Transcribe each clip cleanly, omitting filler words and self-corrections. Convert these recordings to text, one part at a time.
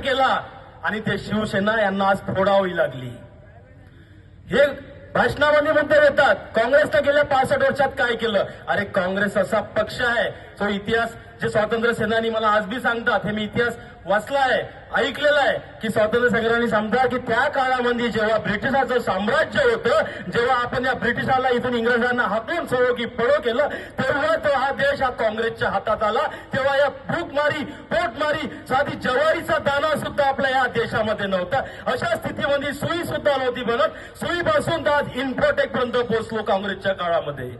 केला आणि ते शिवसेना यांना आज फोडावी लागली. हे भाषणामध्ये मुद्दे येतात. काँग्रेसनं गेल्या 65 वर्षात काय केलं? अरे काँग्रेस असा पक्ष आहे जो इतिहास, जे स्वातंत्र्य सेनानी मला आज बी सांगतात, हे मी इतिहास वाचला आहे, ऐकलेलं आहे, की स्वातंत्र्य संग्रामी सांगतात की त्या काळामध्ये जेव्हा ब्रिटिशाचं साम्राज्य होतं, जेव्हा आपण या ब्रिटिशाला इथून इंग्रजांना हाकून सवो की पळो केलं, तेव्हा तो हा देश हा काँग्रेसच्या हातात आला. तेव्हा या भूकमारी, पोटमारी, साधी ज्वारीचा दाना सुद्धा आपल्या या देशामध्ये नव्हता. अशा स्थितीमध्ये सुई सुद्धा नव्हती बनत. सुईपासून तर आज इन्फोटेक पर्यंत पोहोचलो काँग्रेसच्या काळामध्ये.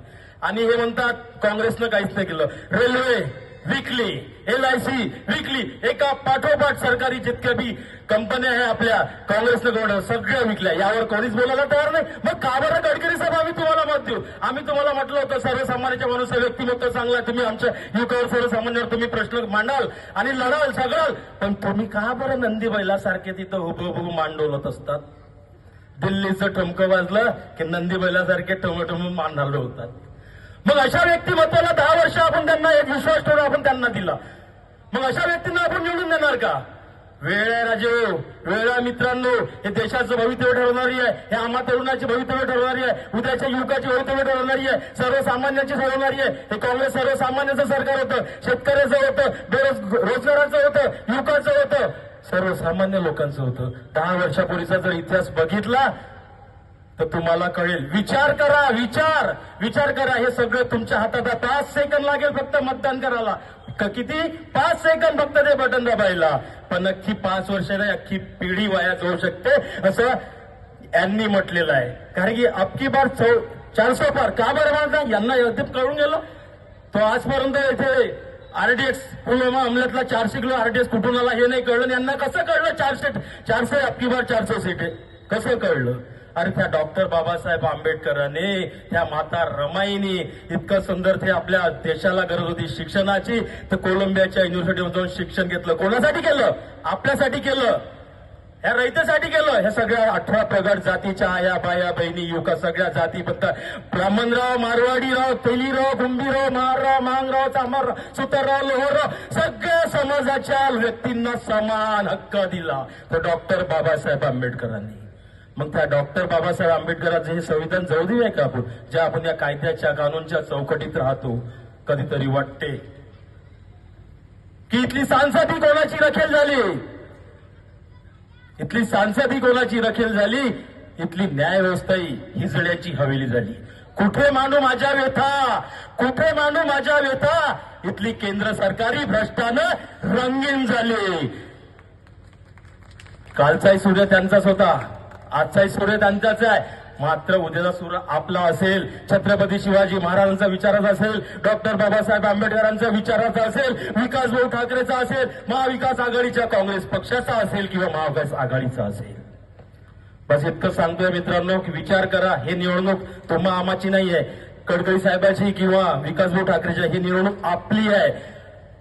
आणि हे म्हणतात काँग्रेसनं काहीच नाही केलं. रेल्वे विकली, LIC विकली, एका पाठोपाठ सरकारी जितक्या बी कंपन्या आहे आपल्या काँग्रेसनं सगळ्या विकल्या. यावर कोणीच बोलायला तयार नाही. मग का बरं गडकरी साहेब आम्ही तुम्हाला मत देऊ? आम्ही तुम्हाला म्हटलं होतं सर्वसामान्याच्या माणूस व्यक्तिमत्व चांगला, तुम्ही आमच्या युवकावर सर्वसामान्यावर तुम्ही प्रश्न मांडाल आणि लढाल सगळाल, पण तुम्ही का बरं नंदी बैलासारखे तिथं उभं मांडवलत असतात? दिल्लीचं ठमकं वाजलं की नंदी बैलासारखे टमटम मांडायला होतात. मग अशा व्यक्तिमत्वाला 10 वर्ष आपण त्यांना एक विश्वास ठेवून आपण त्यांना दिला. मग अशा व्यक्तींना आपण निवडून देणार का? वेळ आहे राजे, वेळ आहे मित्रांनो. हे देशाचं भवितव्य ठरवणारी आहे, हे आम्हा तरुणाचे भवितव्य ठरवणारी आहे, उद्याच्या युवकाचे भवितव्य ठरवणारी आहे, सर्वसामान्यांची ठरवणारी आहे. हे काँग्रेस सर्वसामान्याचं सरकार होतं, शेतकऱ्याचं होतं, रोजगाराचं होतं, युवकाचं होतं, सर्वसामान्य लोकांचं होतं. 10 वर्षापूर्वीचा जर इतिहास बघितला तर तुम्हाला कळेल. विचार करा, विचार करा. हे सगळं तुमच्या हातात आहे. 5 सेकंद लागेल फक्त मतदान करायला. किती? 5 सेकंद फक्त ते बटन दाबायला. पण अख्खी 5 वर्ष नाही, अख्खी पिढी वाया जाऊ शकते असं यांनी म्हटलेलं आहे. कारण की अबकी बार 400 पार. का बरं माझा यांना अद्याप कळून गेलं? तो आजपर्यंत इथे RDX पुलवामा हमल्यातला 400 किलो RDX कुठून आला हे नाही कळलं. यांना कसं कळलं 400 अबकी बार 400 सीट आहे? कसं कळलं? अरे त्या डॉक्टर बाबासाहेब आंबेडकरांनी, त्या माता रमाईनी इतकं सुंदर ते आपल्या देशाला गरज होती शिक्षणाची, तर कोलंबियाच्या युनिव्हर्सिटीवर जाऊन शिक्षण घेतलं. कोणासाठी केलं? आपल्यासाठी केलं, ह्या रयतेसाठी केलं. ह्या सगळ्या 18 प्रगट जातीच्या आया बाया बहिणी युवका सगळ्या जाती फक्त ब्राह्मणराव, मारवाडीराव, तेलीराव, कुंभीराव, महाराव, मांगराव, चामरराव, सुतारराव, लोहरराव सगळ्या समाजाच्या व्यक्तींना समान हक्क दिला तो डॉक्टर बाबासाहेब आंबेडकरांनी. मग त्या डॉक्टर बाबासाहेब आंबेडकरांचं हे संविधान जाऊ देऊया का आपण? ज्या आपण या कायद्याच्या कानूनच्या चौकटीत राहतो, कधीतरी वाटते की इथली सांसदी कोणाची रखेल झाली, इथली सांसदी कोणाची रखेल झाली, इथली न्यायव्यवस्थाही हिजड्याची हवेली झाली. कुठे मांडू माझ्या व्यथा, कुठे मांडू माझ्या व्यथा? इथली केंद्र सरकारी भ्रष्टानं रंगीन झाली. कालचाही सूर्य त्यांचाच होता, आजचाही सूर्य त्यांचाच आहे, मात्र उद्याचा सूर्य आपला असेल. छत्रपती शिवाजी महाराजांचा विचाराचा असेल, डॉक्टर बाबासाहेब आंबेडकरांचा विचाराचा असेल, विकासभाऊ ठाकरेचा असेल, महाविकास आघाडीच्या काँग्रेस पक्षाचा असेल किंवा महाविकास आघाडीचा असेल. बस इतकं सांगतोय मित्रांनो की विचार करा. हे निवडणूक तुम्हा आमाची नाही आहे, गडकरी साहेबाची किंवा विकासभाऊ ठाकरेची. ही निवडणूक आपली आहे.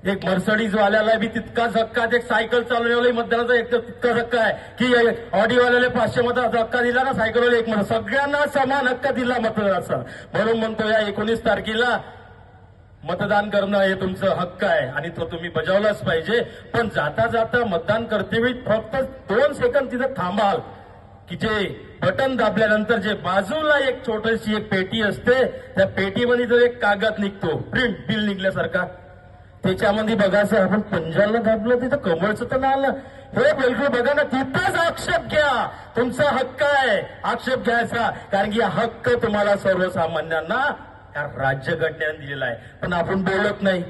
एक मर्सडीज वाल्याला बी तितका धक्का, एक सायकल चालवण्याला मतदानाचा एक तितका धक्का आहे की ऑडीवाल्याला 500 मताचा धक्का दिला ना, सायकलवाला 1 मत, सगळ्यांना समान हक्क दिला मतदानाचा. म्हणून म्हणतो या 19 तारखेला मतदान करणं हे तुमचं हक्क आहे आणि तो तुम्ही बजावलाच पाहिजे. पण जाता जाता मतदान करतेवेळी फक्त 2 सेकंद तिथं थांबाल की जे बटन दाबल्यानंतर जे बाजूला एक छोटीशी एक पेटी असते, त्या पेटीमध्ये जो एक कागद निघतो, प्रिंट बिल निघल्यासारखा, त्याच्यामध्ये बघायचं आपण पंजाला दाबलं तिथं कमळचं तर नाही आलं. हे बिलकुल बघा ना, तिथंच आक्षेप घ्या. तुमचा हक्क आहे आक्षेप घ्यायचा, कारण की हा हक्क तुम्हाला सर्वसामान्यांना या राज्यघटनेने दिलेला आहे. पण आपण बोलत नाही.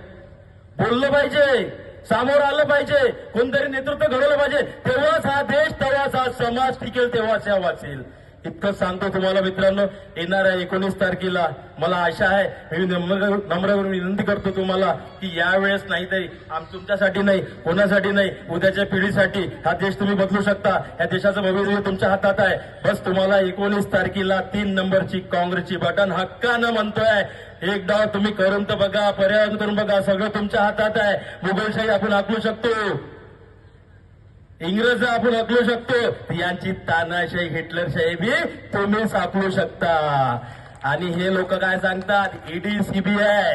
बोललं पाहिजे, सामोरं आलं पाहिजे, कोणतरी नेतृत्व घडवलं पाहिजे. तेव्हाच हा देश, तेव्हाच हा समाज टिकेल, तेव्हाच या वाचेल. इतकं सांगतो तुम्हाला मित्रांनो. येणाऱ्या 19 तारखेला मला आशा आहे, मी नम्र विनंती करतो तुम्हाला की यावेळेस नाहीतरी तुमच्यासाठी नाही, कोणासाठी नाही, उद्याच्या पिढीसाठी हा देश तुम्ही बदलू शकता. या देशाचं भवितव्य तुमच्या हातात आहे. बस तुम्हाला 19 तारखेला 3 नंबरची काँग्रेसची बटन हक्कानं म्हणतोय. एक डाव तुम्ही करून तर बघा, पर्यावरण करून बघा, सगळं तुमच्या हातात आहे. मुघलशाही आपण हाकलू शकतो, इंग्रज आपण हकलू शकतो, यांची तानाशाही हिटलरशाही बी तुम्हीच हाकलू शकता. आणि हे लोक काय सांगतात, ईडी, CBI,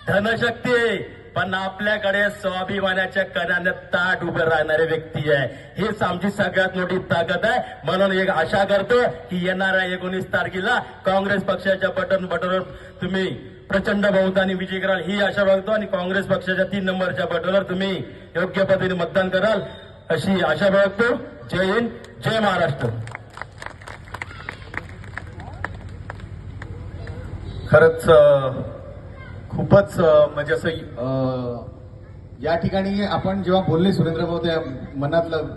धनशक्ती पण आपल्याकडे स्वाभिमानाच्या कणाने ताट उभे राहणारे व्यक्ती आहे. हीच आमची सगळ्यात मोठी ताकद आहे. म्हणून एक आशा करतो की येणाऱ्या 19 तारखेला काँग्रेस पक्षाच्या बटनवर तुम्ही प्रचंड बहुमताने विजय कराल ही आशा बघतो आणि काँग्रेस पक्षाच्या 3 नंबरच्या बटनवर तुम्ही योग्य पद्धतीने मतदान कराल अशी आशा बाळगतो. जय हिंद, जय महाराष्ट्र. खरंच खूपच म्हणजे असं या ठिकाणी आपण जेव्हा बोलले सुरेंद्र भाऊ त्या मनातलं